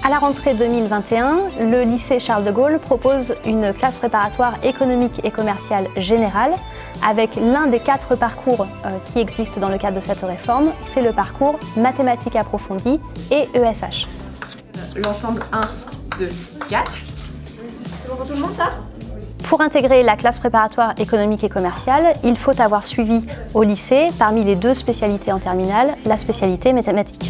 À la rentrée 2021, le lycée Charles de Gaulle propose une classe préparatoire économique et commerciale générale avec l'un des 4 parcours qui existent dans le cadre de cette réforme, c'est le parcours mathématiques approfondies et ESH. L'ensemble 1, 2, 4. C'est bon pour tout le monde ça ? Pour intégrer la classe préparatoire économique et commerciale, il faut avoir suivi au lycée, parmi les 2 spécialités en terminale, la spécialité mathématiques.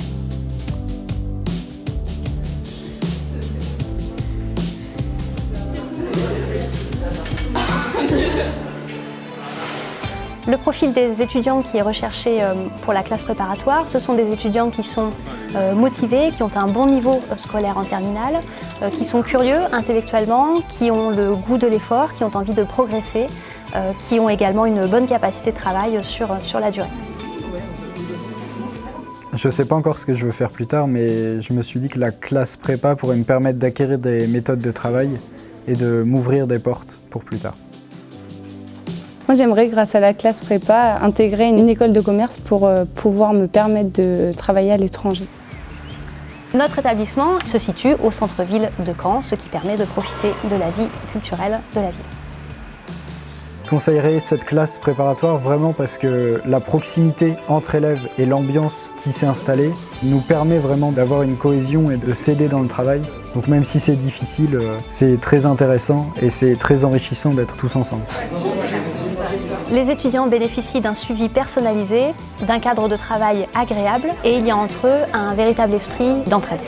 Le profil des étudiants qui est recherché pour la classe préparatoire, ce sont des étudiants qui sont motivés, qui ont un bon niveau scolaire en terminale, qui sont curieux intellectuellement, qui ont le goût de l'effort, qui ont envie de progresser, qui ont également une bonne capacité de travail sur la durée. Je ne sais pas encore ce que je veux faire plus tard, mais je me suis dit que la classe prépa pourrait me permettre d'acquérir des méthodes de travail et de m'ouvrir des portes pour plus tard. Moi, j'aimerais, grâce à la classe prépa, intégrer une école de commerce pour pouvoir me permettre de travailler à l'étranger. Notre établissement se situe au centre-ville de Caen, ce qui permet de profiter de la vie culturelle de la ville. Je conseillerais cette classe préparatoire vraiment parce que la proximité entre élèves et l'ambiance qui s'est installée nous permet vraiment d'avoir une cohésion et de s'aider dans le travail. Donc même si c'est difficile, c'est très intéressant et c'est très enrichissant d'être tous ensemble. Les étudiants bénéficient d'un suivi personnalisé, d'un cadre de travail agréable et il y a entre eux un véritable esprit d'entraide.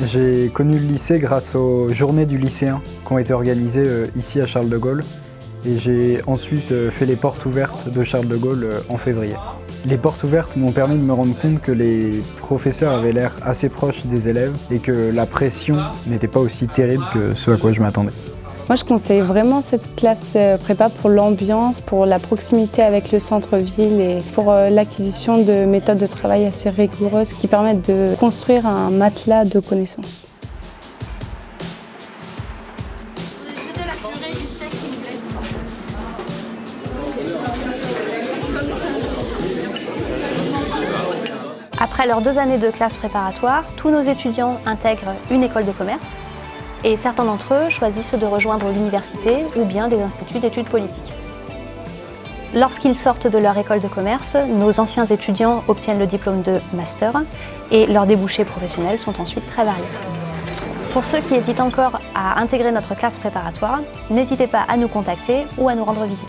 J'ai connu le lycée grâce aux journées du lycéen qui ont été organisées ici à Charles de Gaulle et j'ai ensuite fait les portes ouvertes de Charles de Gaulle en février. Les portes ouvertes m'ont permis de me rendre compte que les professeurs avaient l'air assez proches des élèves et que la pression n'était pas aussi terrible que ce à quoi je m'attendais. Moi, je conseille vraiment cette classe prépa pour l'ambiance, pour la proximité avec le centre-ville et pour l'acquisition de méthodes de travail assez rigoureuses qui permettent de construire un matelas de connaissances. Après leurs 2 années de classe préparatoire, tous nos étudiants intègrent une école de commerce et certains d'entre eux choisissent de rejoindre l'université ou bien des instituts d'études politiques. Lorsqu'ils sortent de leur école de commerce, nos anciens étudiants obtiennent le diplôme de master et leurs débouchés professionnels sont ensuite très variés. Pour ceux qui hésitent encore à intégrer notre classe préparatoire, n'hésitez pas à nous contacter ou à nous rendre visite.